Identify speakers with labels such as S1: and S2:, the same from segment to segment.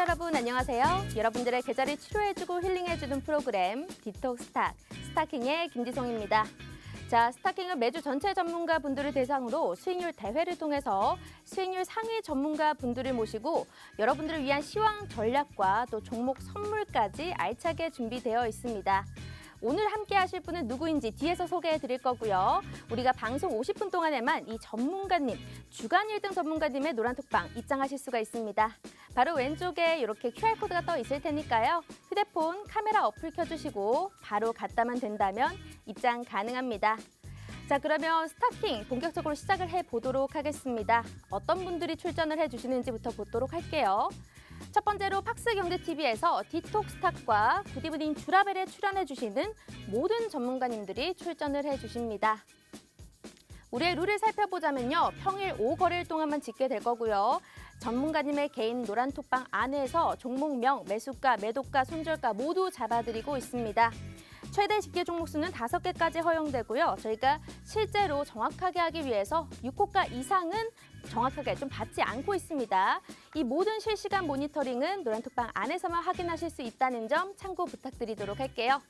S1: 여러분 안녕하세요. 여러분들의 계절을 치료해주고 힐링해주는 프로그램 디톡스 스탁, 스타킹의 김지송입니다. 자, 스타킹은 매주 전체 전문가 분들을 대상으로 수익률 대회를 통해서 수익률 상위 전문가 분들을 모시고 여러분들을 위한 시황 전략과 또 종목 선물까지 알차게 준비되어 있습니다. 오늘 함께 하실 분은 누구인지 뒤에서 소개해 드릴 거고요. 우리가 방송 50분 동안에만 이 전문가님, 주간 1등 전문가님의 노란톡방 입장하실 수가 있습니다. 바로 왼쪽에 이렇게 QR코드가 떠 있을 테니까요. 휴대폰 카메라 어플 켜주시고 바로 갔다만 된다면 입장 가능합니다. 자, 그러면 스타킹 본격적으로 시작을 해보도록 하겠습니다. 어떤 분들이 출전을 해주시는지부터 보도록 할게요. 첫 번째로 팍스경제TV에서 디톡스탁과 굿이브닝 주라벨에 출연해주시는 모든 전문가님들이 출전을 해주십니다. 우리의 룰을 살펴보자면요. 평일 오후 거래일 동안만 짓게 될 거고요. 전문가님의 개인 노란톡방 안에서 종목명, 매수가, 매도가, 손절가 모두 잡아드리고 있습니다. 최대 집계 종목 수는 5개까지 허용되고요. 저희가 실제로 정확하게 하기 위해서 6호가 이상은 정확하게 좀 받지 않고 있습니다. 이 모든 실시간 모니터링은 노란톡방 안에서만 확인하실 수 있다는 점 참고 부탁드리도록 할게요.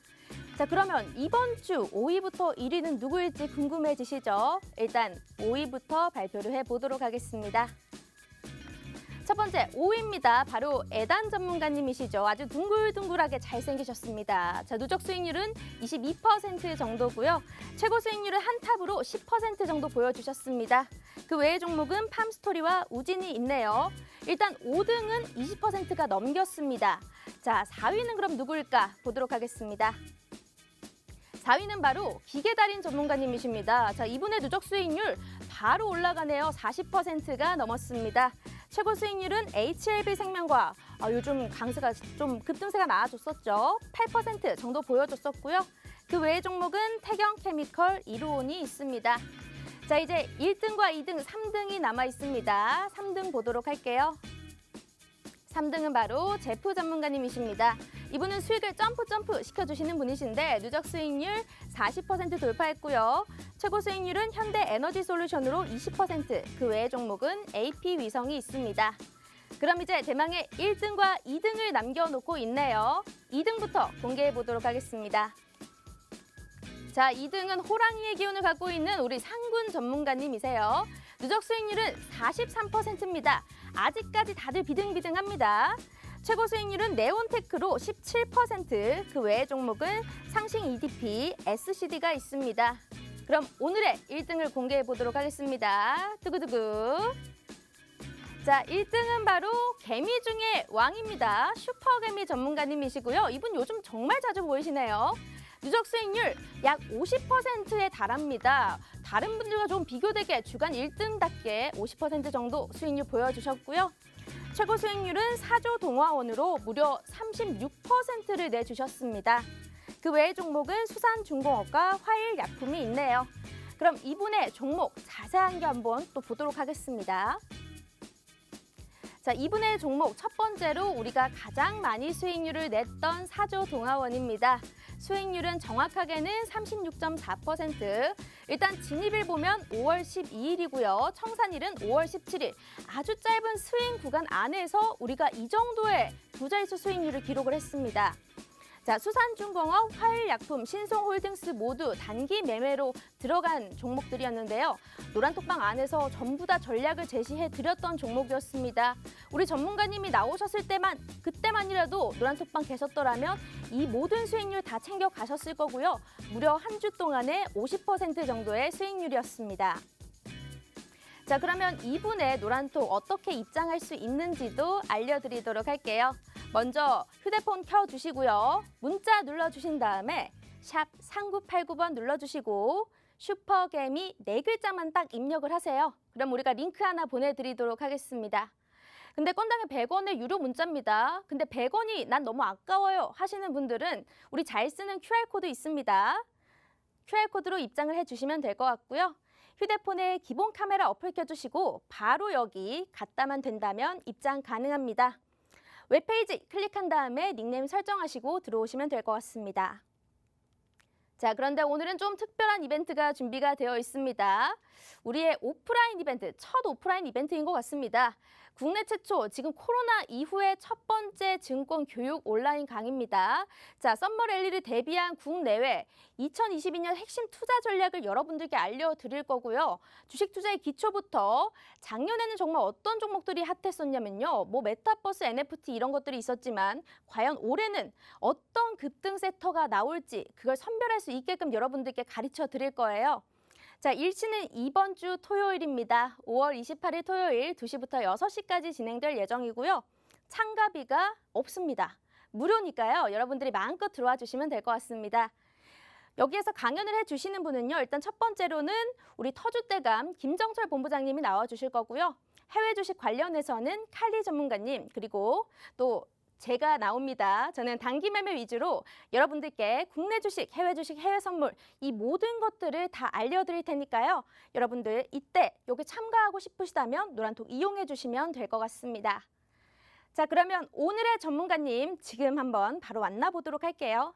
S1: 자, 그러면 이번 주 5위부터 1위는 누구일지 궁금해지시죠? 일단 5위부터 발표를 해보도록 하겠습니다. 첫 번째 5위입니다. 바로 애단 전문가님이시죠. 아주 둥글둥글하게 잘생기셨습니다. 자, 누적 수익률은 22% 정도고요. 최고 수익률은 한탑으로 10% 정도 보여주셨습니다. 그 외의 종목은 팜스토리와 우진이 있네요. 일단 5등은 20%가 넘겼습니다. 자, 4위는 그럼 누구일까 보도록 하겠습니다. 4위는 바로 기계달인 전문가님이십니다. 자, 이분의 누적 수익률 바로 올라가네요. 40%가 넘었습니다. 최고 수익률은 HLB 생명과 요즘 강세가 좀 급등세가 나와줬었죠. 8% 정도 보여줬었고요. 그 외의 종목은 태경케미컬, 이루온이 있습니다. 자, 이제 1등과 2등, 3등이 남아 있습니다. 3등 보도록 할게요. 3등은 바로 제프 전문가님이십니다. 이분은 수익을 점프 시켜주시는 분이신데 누적 수익률 40% 돌파했고요. 최고 수익률은 현대에너지솔루션으로 20%, 그 외의 종목은 AP위성이 있습니다. 그럼 이제 대망의 1등과 2등을 남겨놓고 있네요. 2등부터 공개해 보도록 하겠습니다. 자, 2등은 호랑이의 기운을 갖고 있는 우리 상군 전문가님이세요. 누적 수익률은 43%입니다. 아직까지 다들 비등비등합니다. 최고 수익률은 네온테크로 17%, 그 외의 종목은 상싱 EDP, SCD가 있습니다. 그럼 오늘의 1등을 공개해 보도록 하겠습니다. 두구두구. 자, 1등은 바로 개미 중에 왕입니다. 슈퍼개미 전문가님이시고요. 이분 요즘 정말 자주 보이시네요. 누적 수익률 약 50%에 달합니다. 다른 분들과 좀 비교되게 주간 1등답게 50% 정도 수익률 보여주셨고요. 최고 수익률은 사조동화원으로 무려 36%를 내주셨습니다. 그 외의 종목은 수산중공업과 화일약품이 있네요. 그럼 이분의 종목 자세한 게 한번 또 보도록 하겠습니다. 자, 이분의 종목 첫 번째로 우리가 가장 많이 수익률을 냈던 사조동화원입니다. 수익률은 정확하게는 36.4%. 일단 진입일 보면 5월 12일이고요. 청산일은 5월 17일. 아주 짧은 스윙 구간 안에서 우리가 이 정도의 부자릿수 수익률을 기록을 했습니다. 자, 수산중공업, 화일약품, 신송홀딩스 모두 단기 매매로 들어간 종목들이었는데요. 노란톡방 안에서 전부 다 전략을 제시해드렸던 종목이었습니다. 우리 전문가님이 나오셨을 때만, 그때만이라도 노란톡방 계셨더라면 이 모든 수익률 다 챙겨가셨을 거고요. 무려 한 주 동안에 50% 정도의 수익률이었습니다. 자, 그러면 이분의 노란톡 어떻게 입장할 수 있는지도 알려드리도록 할게요. 먼저 휴대폰 켜주시고요. 문자 눌러주신 다음에 샵 3989번 눌러주시고 슈퍼개미 4글자만 딱 입력을 하세요. 그럼 우리가 링크 하나 보내드리도록 하겠습니다. 근데 건당에 100원의 유료 문자입니다. 근데 100원이 난 너무 아까워요 하시는 분들은 우리 잘 쓰는 QR코드 있습니다. QR코드로 입장을 해주시면 될 것 같고요. 휴대폰에 기본 카메라 어플 켜주시고 바로 여기 갔다만 된다면 입장 가능합니다. 웹페이지 클릭한 다음에 닉네임 설정하시고 들어오시면 될 것 같습니다. 자, 그런데 오늘은 좀 특별한 이벤트가 준비가 되어 있습니다. 우리의 오프라인 이벤트, 첫 오프라인 이벤트인 것 같습니다. 국내 최초 지금 코로나 이후에 첫 번째 증권 교육 온라인 강의입니다. 자, 썸머 랠리를 대비한 국내외 2022년 핵심 투자 전략을 여러분들께 알려드릴 거고요. 주식 투자의 기초부터 작년에는 정말 어떤 종목들이 핫했었냐면요. 뭐 메타버스, NFT 이런 것들이 있었지만 과연 올해는 어떤 급등 섹터가 나올지 그걸 선별할 수 있게끔 여러분들께 가르쳐 드릴 거예요. 자, 일치는 이번 주 토요일입니다. 5월 28일 토요일 2시부터 6시까지 진행될 예정이고요. 참가비가 없습니다. 무료니까요. 여러분들이 마음껏 들어와 주시면 될 것 같습니다. 여기에서 강연을 해주시는 분은요. 일단 첫 번째로는 우리 터줏대감 김정철 본부장님이 나와주실 거고요. 해외 주식 관련해서는 칼리 전문가님 그리고 또 제가 나옵니다. 저는 단기 매매 위주로 여러분들께 국내 주식, 해외 주식, 해외 선물 이 모든 것들을 다 알려드릴 테니까요. 여러분들 이때 여기 참가하고 싶으시다면 노란톡 이용해 주시면 될 것 같습니다. 자, 그러면 오늘의 전문가님 지금 한번 바로 만나보도록 할게요.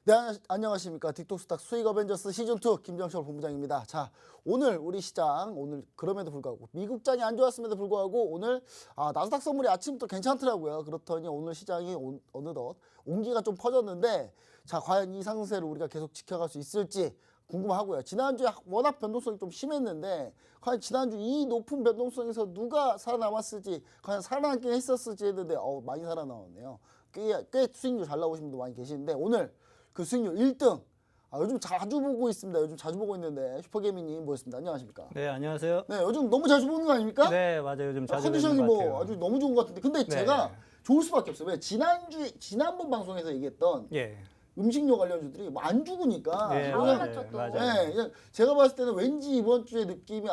S2: 네, 안녕하십니까. 틱톡스탁 수익 어벤져스 시즌2 김정철 본부장입니다. 자, 오늘 우리 시장, 오늘 그럼에도 불구하고 미국장이 안 좋았음에도 불구하고 오늘 나스닥 선물이 아침부터 괜찮더라고요. 그렇더니 오늘 시장이 어느덧 온기가 좀 퍼졌는데 자, 과연 이 상승세를 우리가 계속 지켜갈 수 있을지 궁금하고요. 지난주에 워낙 변동성이 좀 심했는데 과연 지난주 이 높은 변동성에서 누가 살아남았을지 과연 살아남긴 했었을지 했는데 많이 살아남았네요. 꽤 수익률 잘 나오신 분도 많이 계시는데 오늘 그 수익률 1등. 요즘 자주 보고 있습니다. 요즘 자주 보고 있는데 슈퍼개미님 모셨습니다. 안녕하십니까?
S3: 네, 안녕하세요.
S2: 네, 요즘 너무 자주 보는 거 아닙니까?
S3: 네, 맞아요. 요즘 자주
S2: 컨디션이
S3: 보는 것 같아요.
S2: 아주 너무 좋은 것 같은데 근데
S3: 네.
S2: 제가 좋을 수밖에 없어요. 왜 지난번 방송에서 얘기했던
S3: 예.
S2: 음식료 관련주들이 뭐 안 죽으니까
S3: 네,
S1: 올랐죠, 또.
S3: 맞아요.
S2: 네, 그냥 제가 봤을 때는 왠지 이번 주에 느낌이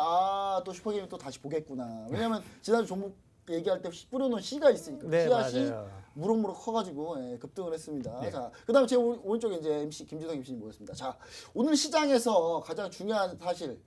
S2: 또 슈퍼게임이 또 다시 보겠구나. 왜냐면 지난주 종목 얘기할 때 뿌려놓은 씨가 있으니까
S3: 네,
S2: 씨앗이
S3: 맞아요.
S2: 무럭무럭 커가지고 급등을 했습니다.
S3: 네.
S2: 자, 그다음 제 오른쪽에 이제 MC 김지성 MC님 모였습니다. 자, 오늘 시장에서 가장 중요한 사실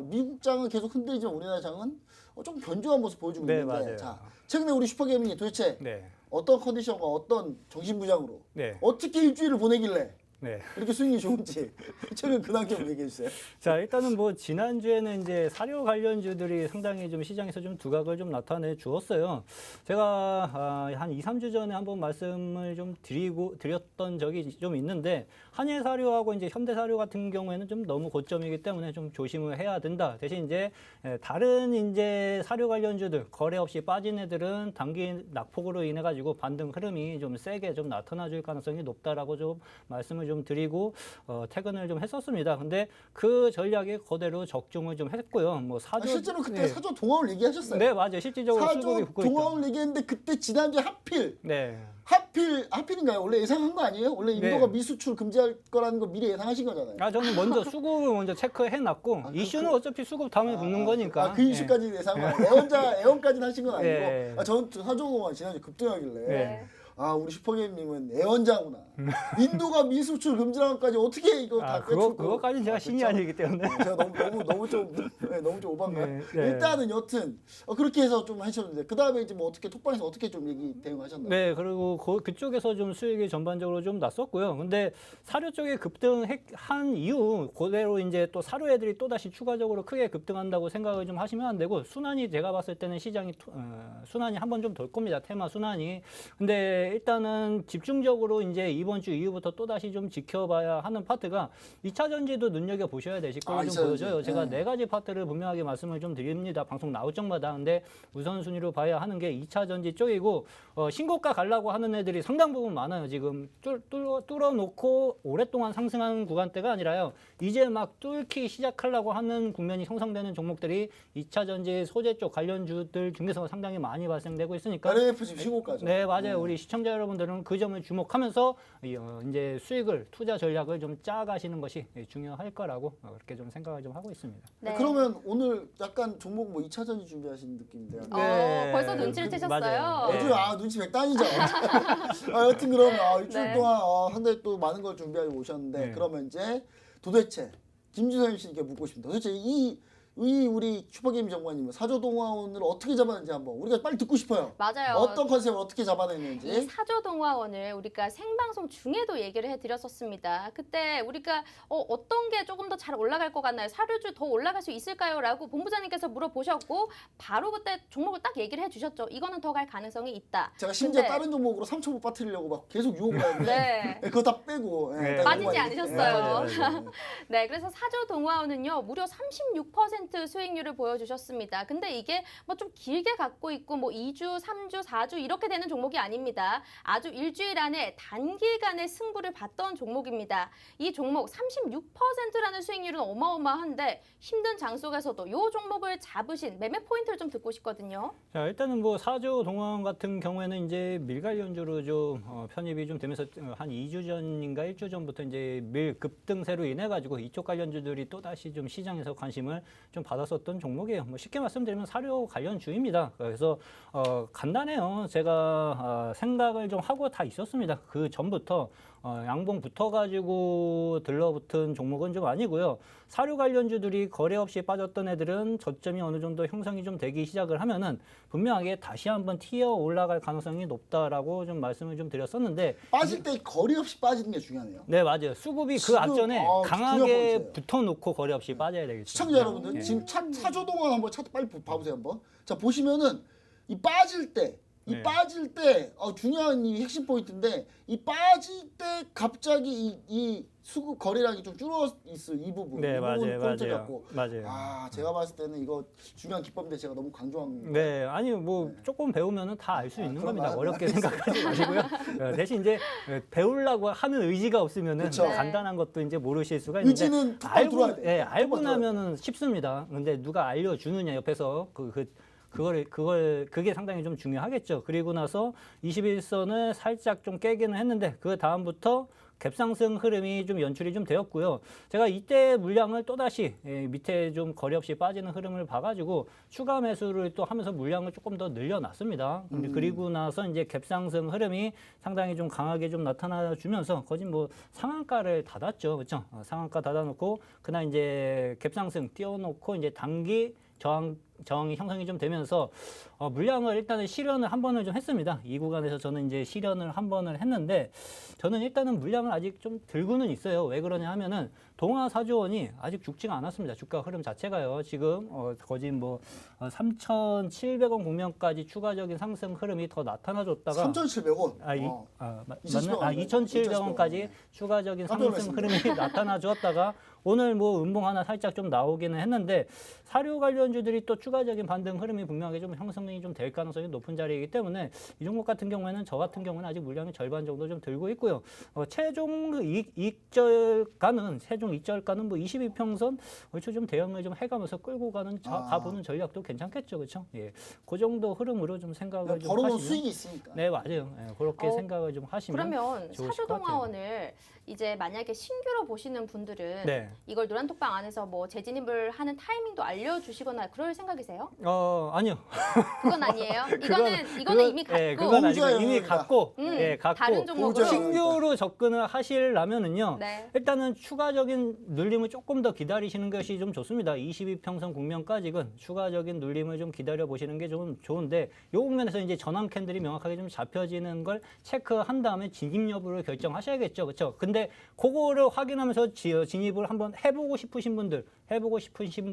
S2: 미국장은 계속 흔들리지만 우리나라 장은 좀 견조한 모습 보여주고
S3: 네,
S2: 있는데
S3: 맞아요.
S2: 자, 최근에 우리 슈퍼게임이 도대체
S3: 네.
S2: 어떤 컨디션과 어떤 정신부장으로
S3: 네.
S2: 어떻게 일주일을 보내길래
S3: 네.
S2: 이렇게 수익이 좋은지 최근 근황 좀 얘기해 주세요.
S3: 자, 일단은 뭐 지난주에는 이제 사료 관련주들이 상당히 좀 시장에서 좀 두각을 좀 나타내 주었어요. 제가 한 2, 3주 전에 한번 말씀을 좀 드렸던 적이 좀 있는데 한일사료하고 이제 현대사료 같은 경우에는 좀 너무 고점이기 때문에 좀 조심을 해야 된다. 대신 이제 다른 이제 사료 관련주들 거래 없이 빠진 애들은 단기 낙폭으로 인해 가지고 반등 흐름이 좀 세게 좀 나타나 줄 가능성이 높다라고 좀 말씀을 좀 드리고 퇴근을 좀 했었습니다. 근데 그 전략에 그대로 적중을 좀 했고요. 뭐 사조
S2: 실제로 그때
S3: 네.
S2: 사조 동화을 얘기하셨어요.
S3: 네, 맞아요. 실질적으로 수급이
S2: 사조
S3: 붙고 있죠.
S2: 동화을 얘기했는데 그때 지난주에
S3: 네.
S2: 하필인가요? 원래 예상한 거 아니에요? 원래 인도가
S3: 네.
S2: 미수출 금지할 거라는 거 미리 예상하신 거잖아요.
S3: 저는 먼저 수급을 먼저 체크해 놨고 이슈는 어차피 수급 다음에 붙는 거니까.
S2: 그 이슈까지 예상한 거. 애원까지는 하신 건 아니고.
S3: 네.
S2: 저는 사조 동화 지난주 급등하길래.
S3: 네.
S2: 아 우리 슈퍼게임님은 애원자구나. 인도가 미수출 금지라는 것까지 어떻게 이거 다 꿰뚫고.
S3: 그거까지는 제가 신이
S2: 그쵸?
S3: 아니기 때문에.
S2: 제가 너무 좀 오반가요?
S3: 네.
S2: 일단은 여튼 그렇게 해서 좀 하셨는데 그 다음에 이제 뭐 어떻게 톡방에서 어떻게 좀 얘기 대응하셨나요?
S3: 네, 그리고 그쪽에서 좀 수익이 전반적으로 좀 났었고요. 근데 사료 쪽에 급등한 이후 그대로 이제 또 사료 애들이 또 다시 추가적으로 크게 급등한다고 생각을 좀 하시면 안 되고 순환이 제가 봤을 때는 시장이 순환이 한 번 좀 돌 겁니다. 테마 순환이. 근데 일단은 집중적으로 이제 이번 주 이후부터 또 다시 좀 지켜봐야 하는 파트가 2차 전지도 눈여겨 보셔야 되실 거로 좀 보여져요. 제가 네 가지 파트를 분명하게 말씀을 좀 드립니다. 방송 나올 적마다. 근데 우선순위로 봐야 하는 게 2차 전지 쪽이고 신고가 가려고 하는 애들이 상당 부분 많아요. 지금 뚫어놓고 오랫동안 상승하는 구간대가 아니라요. 이제 막 뚫기 시작하려고 하는 국면이 형성되는 종목들이 2차 전지 소재 쪽 관련주들 중에서 상당히 많이 발생되고 있으니까.
S2: RMF 지금 신고가죠.
S3: 네, 맞아요. 우리 시청자 여러분들은 그 점을 주목하면서 이제 수익을 투자 전략을 좀 짜가시는 것이 중요할 거라고 그렇게 좀 생각을 좀 하고 있습니다.
S1: 네.
S2: 그러면 오늘 약간 종목 뭐 2차 전지 준비하시는 느낌인데요.
S3: 네.
S1: 벌써 눈치를 채셨어요.
S3: 맞아요. 네.
S2: 눈치 백단이죠. 여튼 그럼 일주일
S1: 네.
S2: 동안 상당히 또 많은 걸 준비하고 오셨는데
S3: 네.
S2: 그러면 이제 도대체 김지선 씨께 묻고 싶습니다. 도대체 이 우리 슈퍼게임 정관님은 사조동화원을 어떻게 잡았는지 한번 우리가 빨리 듣고 싶어요.
S1: 맞아요.
S2: 어떤 컨셉을 어떻게
S1: 이
S2: 잡아냈는지.
S1: 사조동화원을 우리가 생방송 중에도 얘기를 해드렸었습니다. 그때 우리가 어떤 게 조금 더 잘 올라갈 것 같나요? 사료주 더 올라갈 수 있을까요? 라고 본부장님께서 물어보셨고 바로 그때 종목을 딱 얘기를 해주셨죠. 이거는 더 갈 가능성이 있다.
S2: 제가 심지어
S1: 근데-
S2: 다른 종목으로 3초못 빠뜨리려고 막 계속 유혹을 하는데
S1: 네.
S2: 그거 다 빼고
S3: 네.
S2: 딱
S1: 빠지지
S2: 이거만
S1: 않으셨어요.
S2: 얘기해요. 네.
S1: 네, 그래서 사조동화원은요 무려 36% 수익률을 보여주셨습니다. 근데 이게 뭐 좀 길게 갖고 있고 뭐 2주, 3주, 4주 이렇게 되는 종목이 아닙니다. 아주 일주일 안에 단기간에 승부를 봤던 종목입니다. 이 종목 36%라는 수익률은 어마어마한데 힘든 장 속에서도 이 종목을 잡으신 매매 포인트를 좀 듣고 싶거든요.
S3: 자, 일단은 뭐 사조 동원 같은 경우에는 이제 밀 관련주로 좀 편입이 좀 되면서 한 2주 전인가 1주 전부터 이제 밀 급등세로 인해 가지고 이쪽 관련주들이 또 다시 좀 시장에서 관심을 좀 받았었던 종목이에요. 뭐 쉽게 말씀드리면 사료 관련주입니다. 그래서 간단해요. 제가 생각을 좀 하고 다 있었습니다. 그 전부터 양봉 붙어가지고 들러붙은 종목은 좀 아니고요. 사료 관련주들이 거래 없이 빠졌던 애들은 저점이 어느 정도 형성이 좀 되기 시작을 하면은 분명하게 다시 한번 튀어 올라갈 가능성이 높다라고 좀 말씀을 좀 드렸었는데
S2: 빠질 때 거리 없이 빠지는 게 중요하네요.
S3: 네, 맞아요. 수급이 그
S2: 지금,
S3: 앞전에
S2: 중요한
S3: 강하게
S2: 포인트예요.
S3: 붙어놓고 거래 없이 빠져야 되겠죠.
S2: 시청자 여러분들
S3: 네.
S2: 지금 사조동안 한번 차트 빨리 봐보세요 한번. 자 보시면은 이 빠질 때
S3: 네.
S2: 빠질 때 중요한 이 핵심 포인트인데 이 빠질 때 갑자기 이 수급 거래량이 좀 줄어 있어요. 이 부분.
S3: 네,
S2: 이
S3: 맞아요,
S2: 부분 포인트
S3: 맞아요.
S2: 갖고.
S3: 맞아요.
S2: 제가 봤을 때는 이거 중요한 기법인데 제가 너무 강조한.
S3: 네, 아니 뭐 조금 배우면은 다 알 수 있는
S2: 그럼
S3: 겁니다. 어렵게
S2: 알겠습니다.
S3: 생각하지 마시고요. 대신 이제 배우려고 하는 의지가 없으면은
S2: 그쵸.
S3: 간단한 것도 이제 모르실 수가 있는데
S2: 의지는 톡방 들어와야 돼.
S3: 예, 알고
S2: 톡방 들어와야
S3: 나면은 쉽습니다. 근데 누가 알려주느냐 옆에서 그게 상당히 좀 중요하겠죠. 그리고 나서 21선을 살짝 좀 깨기는 했는데 그 다음부터 갭상승 흐름이 좀 연출이 좀 되었고요. 제가 이때 물량을 또다시 밑에 좀 거리 없이 빠지는 흐름을 봐가지고 추가 매수를 또 하면서 물량을 조금 더 늘려놨습니다. 근데 그리고 나서 이제 갭상승 흐름이 상당히 좀 강하게 좀 나타나주면서 거진 뭐 상한가를 닫았죠. 그렇죠? 상한가 닫아놓고 그날 이제 갭상승 띄워놓고 이제 단기 저항이 형성이 좀 되면서 물량을 일단은 실현을 한 번을 좀 했습니다. 이 구간에서 저는 이제 실현을 한 번을 했는데 저는 일단은 물량을 아직 좀 들고는 있어요. 왜 그러냐 하면은 동아사조원이 아직 죽지가 않았습니다. 주가 흐름 자체가요. 지금 거진 뭐 3,700원 국면까지 추가적인 상승 흐름이 더 나타나줬다가
S2: 3,700원.
S3: 맞나?
S2: 2,700원.
S3: 2,700원까지 추가적인
S2: 깜짝
S3: 상승
S2: 놀랐습니다.
S3: 흐름이 나타나 주었다가 오늘 뭐 음봉 하나 살짝 좀 나오기는 했는데 사료 관련주들이 또 추가적인 반등 흐름이 분명하게 좀 형성이 좀 될 가능성이 높은 자리이기 때문에 이 종목 같은 경우에는 저 같은 경우는 아직 물량이 절반 정도 좀 들고 있고요. 최종 이익절가는 뭐 22평선 얼추 좀 대응을 좀 해가면서 끌고 가보는 전략도 괜찮겠죠, 그렇죠? 예, 그 정도 흐름으로 좀 생각을 좀
S2: 벌어놓은
S3: 하시면
S2: 수익이 있으니까.
S3: 네, 맞아요. 예, 그렇게 생각을 좀 하시면
S1: 그러면
S3: 좋으실 것
S1: 사조동화원을 이제 만약에 신규로 보시는 분들은
S3: 네.
S1: 이걸 노란톡방 안에서 뭐 재진입을 하는 타이밍도 알려주시거나 그럴 생각이세요?
S3: 아니요.
S1: 그건 아니에요. 이거는 이미 갔고.
S3: 예, 그건 아니고
S2: 보호자예요,
S3: 이미
S2: 그러니까.
S3: 갔고, 예, 갔고.
S1: 다른 종목으로.
S3: 신규로 접근을 하시려면은요.
S1: 네.
S3: 일단은 추가적인 눌림을 조금 더 기다리시는 것이 좀 좋습니다. 22평선 국면까지는 추가적인 눌림을 좀 기다려 보시는 게 좀 좋은데 요 국면에서 이제 전환 캔들이 명확하게 좀 잡혀지는 걸 체크한 다음에 진입 여부를 결정하셔야겠죠. 그렇죠? 근데 그거를 확인하면서 진입을 한번 해보고 싶으신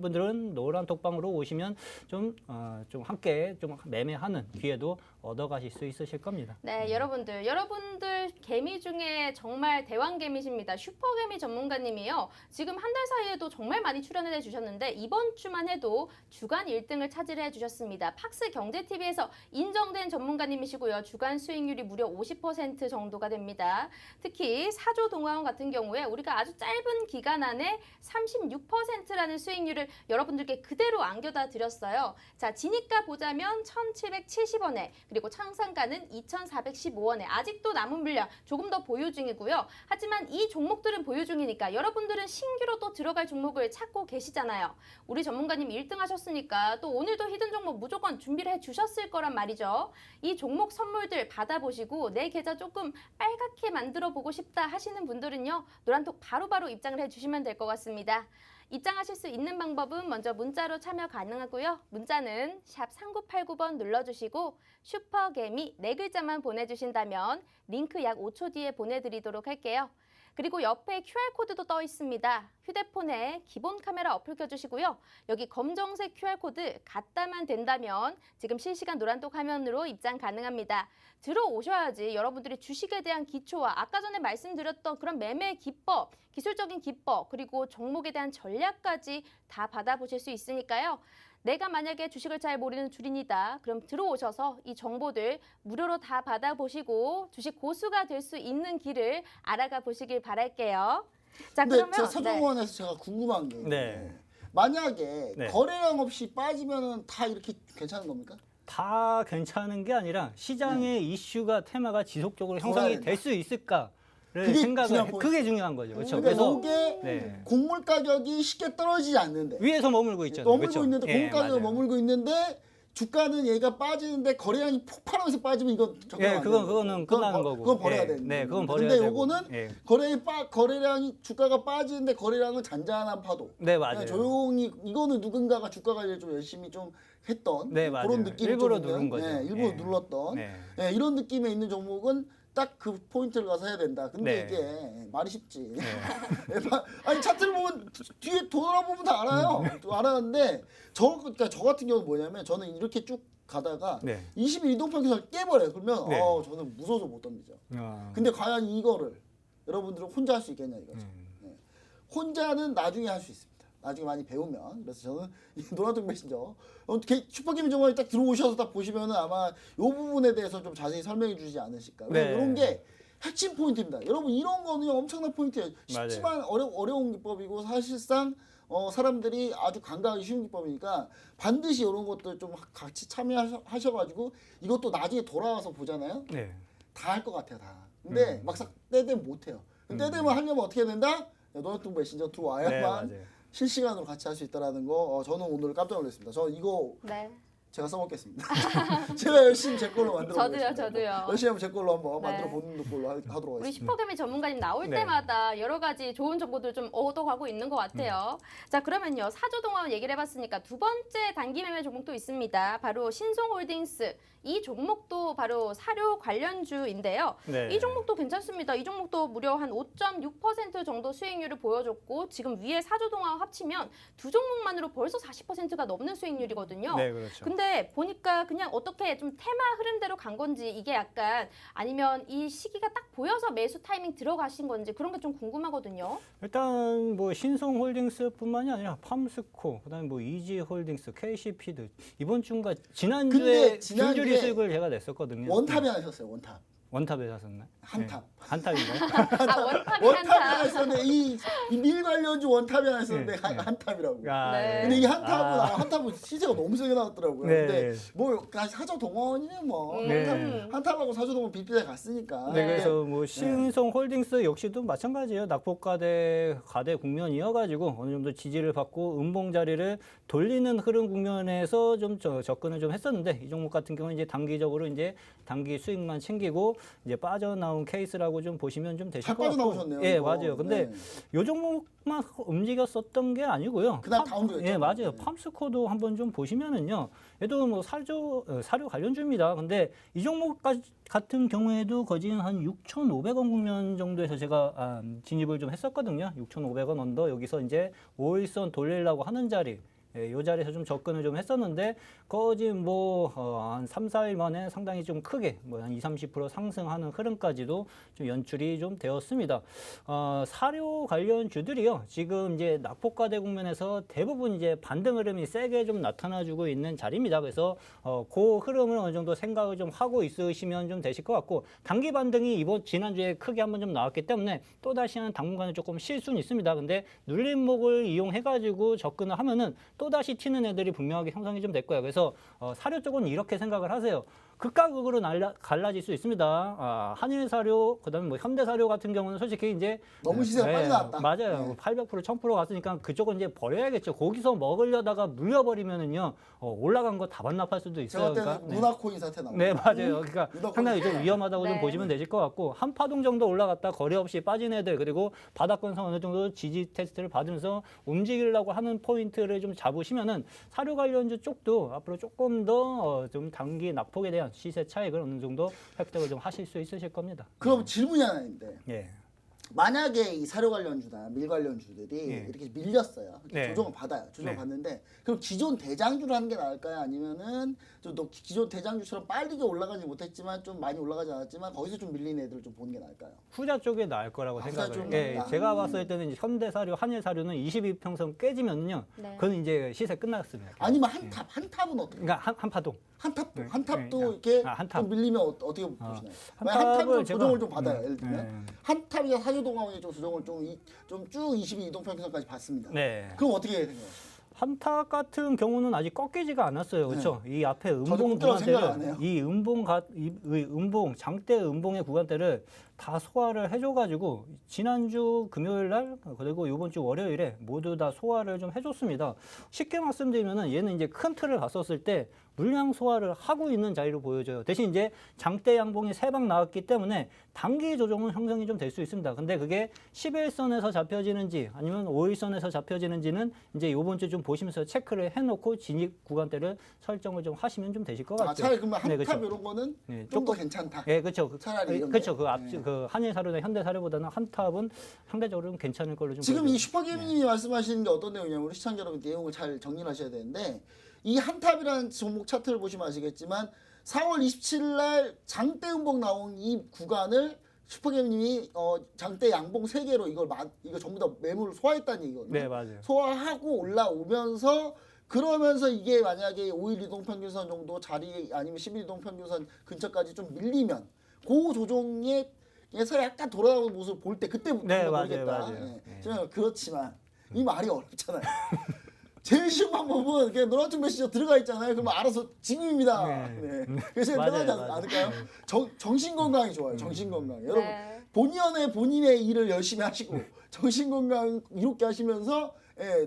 S3: 분들은 노란 톡방으로 오시면 좀 함께 좀 매매하는 기회도 얻어가실 수 있으실 겁니다.
S1: 네, 여러분들 개미 중에 정말 대왕 개미십니다. 슈퍼개미 전문가님이요. 지금 한 달 사이에도 정말 많이 출연을 해주셨는데 이번 주만 해도 주간 1등을 차지를 해주셨습니다. 팍스 경제TV에서 인정된 전문가님이시고요. 주간 수익률이 무려 50% 정도가 됩니다. 특히 사조 동아원 같은 경우에 우리가 아주 짧은 기간 안에 36%라는 수익률을 여러분들께 그대로 안겨다 드렸어요. 자, 진입가 보자면 1,770원에 그리고 창상가는 2,415원에 아직도 남은 물량 조금 더 보유 중이고요. 하지만 이 종목들은 보유 중이니까 여러분들은 신규로 또 들어갈 종목을 찾고 계시잖아요. 우리 전문가님 1등 하셨으니까 또 오늘도 히든 종목 무조건 준비를 해주셨을 거란 말이죠. 이 종목 선물들 받아보시고 내 계좌 조금 빨갛게 만들어 보고 싶다 하시는 분들은요. 노란톡 바로바로 입장을 해주시면 될 것 같습니다. 입장하실 수 있는 방법은 먼저 문자로 참여 가능하고요. 문자는 샵 3989번 눌러주시고 슈퍼개미 4글자만 보내주신다면 링크 약 5초 뒤에 보내드리도록 할게요. 그리고 옆에 QR코드도 떠 있습니다. 휴대폰에 기본 카메라 어플 켜주시고요. 여기 검정색 QR코드 갖다만 된다면 지금 실시간 노란톡 화면으로 입장 가능합니다. 들어오셔야지 여러분들이 주식에 대한 기초와 아까 전에 말씀드렸던 그런 매매 기법, 기술적인 기법, 그리고 종목에 대한 전략까지 다 받아보실 수 있으니까요. 내가 만약에 주식을 잘 모르는 주린이다. 그럼 들어오셔서 이 정보들 무료로 다 받아보시고 주식 고수가 될 수 있는 길을 알아가 보시길 바랄게요. 자,
S2: 근데
S1: 그러면
S2: 제가 사정원에서 제가 궁금한 게
S3: 네.
S2: 만약에
S3: 네.
S2: 거래량 없이 빠지면은 다 이렇게 괜찮은 겁니까?
S3: 다 괜찮은 게 아니라 시장의 이슈가 테마가 지속적으로
S2: 돌아야
S3: 형성이
S2: 된다.
S3: 될 수 있을까를
S2: 그게 중요한
S3: 생각을
S2: 포인트.
S3: 그게 중요한 거죠. 그렇죠.
S2: 그러니까
S3: 그래서
S2: 이게
S3: 네.
S2: 곡물 가격이 쉽게 떨어지지 않는데
S3: 위에서 머물고 있잖아요.
S2: 머물고
S3: 그렇죠?
S2: 있는데
S3: 예,
S2: 곡물 가격이
S3: 맞아요.
S2: 머물고 있는데 주가는 얘가 빠지는데 거래량이 폭발하면서 빠지면 이건
S3: 예, 그거는 끝나는 거고.
S2: 그건 버려야
S3: 예,
S2: 되는
S3: 네, 그건
S2: 거고.
S3: 버려야
S2: 근데
S3: 되고.
S2: 요거는
S3: 예.
S2: 거래량이 주가가 빠지는데 거래량은 잔잔한 파도.
S3: 네, 맞아요.
S2: 그냥 조용히 이거는 누군가가 주가 관리를 좀 열심히 좀 했던
S3: 네, 맞아요.
S2: 그런 느낌이
S3: 일부러
S2: 좀 있는,
S3: 누른 거죠.
S2: 예, 일부러
S3: 예.
S2: 눌렀던
S3: 네.
S2: 예, 이런 느낌에 있는 종목은 딱 그 포인트를 가서 해야 된다. 근데
S3: 네.
S2: 이게 말이 쉽지. 아니 차트를 보면 뒤에 돌아보면 다 알아요. 알았는데 그러니까 저 같은 경우는 뭐냐면 저는 이렇게 쭉 가다가
S3: 네.
S2: 20일 이동평균선을 깨버려요. 그러면
S3: 네.
S2: 저는 무서워서 못 덤비죠.
S3: 어.
S2: 근데 과연 이거를 여러분들은 혼자 할 수 있겠냐 이거죠.
S3: 음.
S2: 네. 혼자는 나중에 할 수 있습니다. 나중에 많이 배우면. 그래서 저는 이 노란톡 메신저 슈퍼게임 정보에 딱 들어오셔서 딱 보시면은 아마 이 부분에 대해서 좀 자세히 설명해 주지 않으실까.
S3: 네.
S2: 이런 게 핵심 포인트입니다. 여러분 이런 거는 엄청난 포인트예요. 쉽지만 어려운 기법이고 사실상 사람들이 아주 간과하기 쉬운 기법이니까 반드시 이런 것들 좀 같이 참여하셔가지고 이것도 나중에 돌아와서 보잖아요.
S3: 네.
S2: 다 할 것 같아요, 다. 근데 막상 때 되면 못해요. 때 되면 하려면 어떻게 해야 된다? 노란톡 메신저
S3: 네,
S2: 들어와야만
S3: 맞아요.
S2: 실시간으로 같이 할 수 있다라는 거 저는 오늘 깜짝 놀랐습니다. 저 이거
S1: 네.
S2: 제가 써먹겠습니다. 제가 열심히 제 걸로 만들어 보겠습니다.
S1: 저도요.
S2: 열심히 한번 제 걸로 한번
S1: 네.
S2: 만들어 보는 걸로 하도록
S1: 우리
S2: 하겠습니다.
S1: 슈퍼개미 전문가님 나올
S3: 네.
S1: 때마다 여러 가지 좋은 정보들 좀 얻어가고 있는 것 같아요. 자, 그러면요. 사조동화원 얘기를 해봤으니까 두 번째 단기 매매 종목도 있습니다. 바로 신송홀딩스. 이 종목도 바로 사료 관련주인데요.
S3: 네.
S1: 이 종목도 괜찮습니다. 이 종목도 무려 한 5.6% 정도 수익률을 보여줬고 지금 위에 사조동화 합치면 두 종목만으로 벌써 40%가 넘는 수익률이거든요.
S3: 네, 그렇죠.
S1: 근데 보니까 그냥 어떻게 좀 테마 흐름대로 간 건지 이게 약간 아니면 이 시기가 딱 보여서 매수 타이밍 들어가신 건지 그런 게 좀 궁금하거든요.
S3: 일단 뭐 신성홀딩스뿐만이 아니라 팜스코, 그다음에 뭐 이지홀딩스, KC피드 이번 주인가 지난주에
S2: 지난주에
S3: 줄줄이 수익을 제가 냈었거든요.
S2: 원탑이 하나 셨어요. 원탑.
S3: 원탑에 샀었나요?
S2: 한탑.
S3: 네. 한탑인가요?
S1: 원탑이
S2: 원탑이 하나
S1: 한탑.
S2: 있었는데 이밀 관련주 원탑이 하나 있었는데
S3: 네, 네.
S2: 한탑이라고.
S3: 아,
S1: 네.
S2: 근데 이 한탑은 시세가 너무 세게 나왔더라고요.
S3: 네.
S2: 근데 뭐 사저동원이네 뭐.
S3: 네.
S2: 한탑하고 사저동원 비슷하게 갔으니까.
S3: 네, 그래서 뭐 신성홀딩스 역시도 마찬가지예요. 낙폭과대 가대 국면이어가지고 어느 정도 지지를 받고 음봉 자리를 돌리는 흐름 국면에서 좀 접근을 좀 했었는데 이 종목 같은 경우는 이제 단기적으로 이제 단기 수익만 챙기고 이제 빠져나온 케이스라고 좀 보시면 좀 되실
S2: 잘
S3: 것 같고.
S2: 빠져나오셨네요.
S3: 예,
S2: 이거.
S3: 맞아요. 근데
S2: 네.
S3: 요 종목만 움직였었던 게 아니고요.
S2: 그날 다 움직였죠.
S3: 예, 맞아요.
S2: 네.
S3: 팜스코도 한번 좀 보시면은요. 얘도 뭐 사료 관련주입니다. 근데 이 종목 같은 경우에도 거진 한 6,500원 국면 정도에서 제가 진입을 좀 했었거든요. 6,500원 언더 여기서 이제 5일선 돌리려고 하는 자리. 예, 이 자리에서 좀 접근을 좀 했었는데 거진 한 3, 4일 만에 상당히 좀 크게 뭐 한 20, 30% 상승하는 흐름까지도 좀 연출이 좀 되었습니다. 사료 관련 주들이요. 지금 이제 낙폭과대 국면에서 대부분 이제 반등 흐름이 세게 좀 나타나주고 있는 자리입니다. 그래서 그 흐름을 어느 정도 생각을 좀 하고 있으시면 좀 되실 것 같고 단기 반등이 지난주에 크게 한번 좀 나왔기 때문에 또 다시 한 당분간은 조금 쉴 수는 있습니다. 근데 눌림목을 이용해가지고 접근을 하면은 또 다시 튀는 애들이 분명하게 형성이 좀 될 거예요. 그래서 사료 쪽은 이렇게 생각을 하세요. 극과 극으로 갈라질 수 있습니다. 한일사료, 그다음에 뭐 현대사료 같은 경우는 솔직히 이제
S2: 너무 시세가 빠져나왔다.
S3: 맞아요.
S2: 네.
S3: 800%, 1000% 갔으니까 그쪽은 이제 버려야겠죠. 거기서 먹으려다가 물려버리면은요 올라간 거 다 반납할 수도 있어요.
S2: 제가 그때는
S3: 네.
S2: 문화코인 사태 나오고.
S3: 네, 맞아요. 그러니까
S2: 무조건.
S3: 상당히 좀 위험하다고
S1: 네.
S3: 좀 보시면 되실 것 같고 한 파동 정도 올라갔다 거래 없이 빠진 애들 그리고 바닥권성 어느 정도 지지 테스트를 받으면서 움직이려고 하는 포인트를 좀 잡으시면은 사료 관련주 쪽도 앞으로 조금 더 좀 단기 낙폭에 대한 시세 차익을 어느 정도 획득을 좀 하실 수 있으실 겁니다.
S2: 그럼 질문이 하나 있는데
S3: 예.
S2: 만약에 이 사료 관련주나 밀 관련주들이
S3: 예.
S2: 이렇게 밀렸어요.
S3: 네.
S2: 조정을 받아요. 조정을
S3: 네.
S2: 받는데 그럼 기존 대장주를 하는 게 나을까요? 아니면은 좀 더 기존 대장주처럼 빠르게 올라가지 못했지만 좀 많이 올라가지 않았지만 거기서 좀 밀린 애들을 좀 보는 게 나을까요?
S3: 후자 쪽에 나을 거라고
S2: 후자
S3: 생각을.
S2: 쪽이
S3: 예,
S2: 나은다.
S3: 제가 봤을 때는 이제 현대사료, 한일사료는 22평선 깨지면요,
S1: 네.
S3: 그건 이제 시세 끝났습니다.
S2: 아니면 한탑은 어떻게?
S3: 그러니까 한 파동.
S2: 한탑도
S3: 네.
S2: 한탑도
S3: 네.
S2: 이렇게
S3: 한탑.
S2: 좀 밀리면 어떻게 보시나요?
S3: 한탑을
S2: 한탑은
S3: 제가-
S2: 조정을 좀 받아요. 예를 들면
S3: 네.
S2: 한탑이나 사조동항이 좀 조정을 좀 쭉 22 이동평균선까지 받습니다.
S3: 네.
S2: 그럼 어떻게 생각하세요?
S3: 한탑 같은 경우는 아직 꺾이지가 않았어요. 그렇죠? 이 앞에 음봉
S2: 꺾이라고 생각 안
S3: 구간대를
S2: 해요.
S3: 이 음봉 장대 음봉의 구간대를 다 소화를 해줘가지고 지난주 금요일 날 그리고 이번 주 월요일에 모두 다 소화를 좀 해줬습니다. 쉽게 말씀드리면은 얘는 이제 큰 틀을 봤었을 때 물량 소화를 하고 있는 자리로 보여져요. 대신 이제 장대 양봉이 3방 나왔기 때문에 단기 조정은 형성이 좀 될 수 있습니다. 근데 그게 11선에서 잡혀지는지 아니면 5일선에서 잡혀지는지는 이제 이번 주 좀 보시면서 체크를 해놓고 진입 구간대를 설정을 좀 하시면 좀 되실 것 같아요.
S2: 차라리 그러면 한탑
S3: 네, 그렇죠.
S2: 이런 거는
S3: 네,
S2: 좀 더 괜찮다.
S3: 예, 그렇죠.
S2: 차라리 이런
S3: 그렇죠.
S2: 거.
S3: 그 한일사료나 현대사료보다는 한탑은 상대적으로 좀 괜찮을 걸로 좀
S2: 지금
S3: 보여져요.
S2: 이 슈퍼게임님이 말씀하시는 게 어떤 내용이냐면 우리 시청자 여러분 내용을 잘 정리를 하셔야 되는데 이 한탑이라는 종목 차트를 보시면 아시겠지만 4월 27일 날 장대 음봉 나온 이 구간을 슈퍼게임님이 장대 양봉 3개로 이거 전부 다 매물을 소화했다는 얘기거든요.
S3: 네, 맞아요.
S2: 소화하고 올라오면서 그러면서 이게 만약에 5일 이동평균선 정도 자리 아니면 10일 이동평균선 근처까지 좀 밀리면 그 조정에서 약간 돌아오는 모습을 볼 때 그때부터
S3: 네, 맞아요,
S2: 모르겠다.
S3: 맞아요.
S2: 예.
S3: 네.
S2: 저는 그렇지만 이 말이 어렵잖아요. 제일 쉬운 방법은 그냥 노란통 메시저 들어가 있잖아요. 그러면 알아서 지금입니다.
S3: 네.
S2: 네. 그래서
S3: 맞아요,
S2: 편하지
S3: 맞아요.
S2: 않을까요? 정신 건강이 좋아요. 정신 건강. 여러분
S1: 네.
S2: 본인의 일을 열심히 하시고 정신 건강 이롭게 하시면서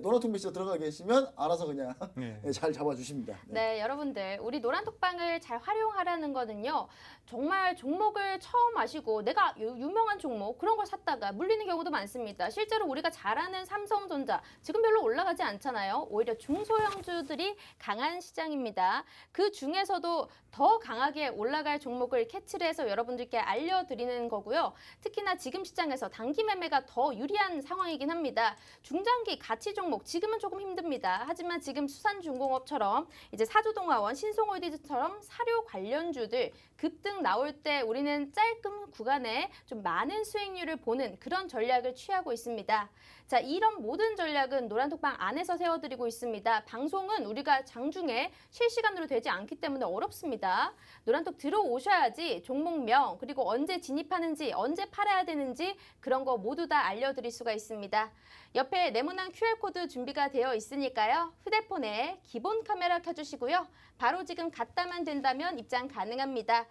S2: 노란통 메시저 들어가 계시면 알아서 그냥
S3: 네.
S2: 잘 잡아주십니다.
S1: 네, 여러분들 우리 노란톡방을 잘 활용하라는 거는요. 정말 종목을 처음 아시고 내가 유명한 종목 그런 걸 샀다가 물리는 경우도 많습니다. 실제로 우리가 잘 아는 삼성전자 지금 별로 올라가지 않잖아요. 오히려 중소형주들이 강한 시장입니다. 그 중에서도 더 강하게 올라갈 종목을 캐치를 해서 여러분들께 알려드리는 거고요. 특히나 지금 시장에서 단기 매매가 더 유리한 상황이긴 합니다. 중장기 가치 가치 종목 지금은 조금 힘듭니다. 하지만 지금 수산중공업처럼 이제 사조동화원, 신송홀디즈처럼 사료 관련주들 급등 나올 때 우리는 짧은 구간에 좀 많은 수익률을 보는 그런 전략을 취하고 있습니다. 자, 이런 모든 전략은 노란톡방 안에서 세워드리고 있습니다. 방송은 우리가 장중에 실시간으로 되지 않기 때문에 어렵습니다. 노란톡 들어오셔야지 종목명 그리고 언제 진입하는지 언제 팔아야 되는지 그런 거 모두 다 알려드릴 수가 있습니다. 옆에 네모난 QR코드 준비가 되어 있으니까요. 휴대폰에 기본 카메라 켜주시고요. 바로 지금 갔다만 된다면 입장 가능합니다.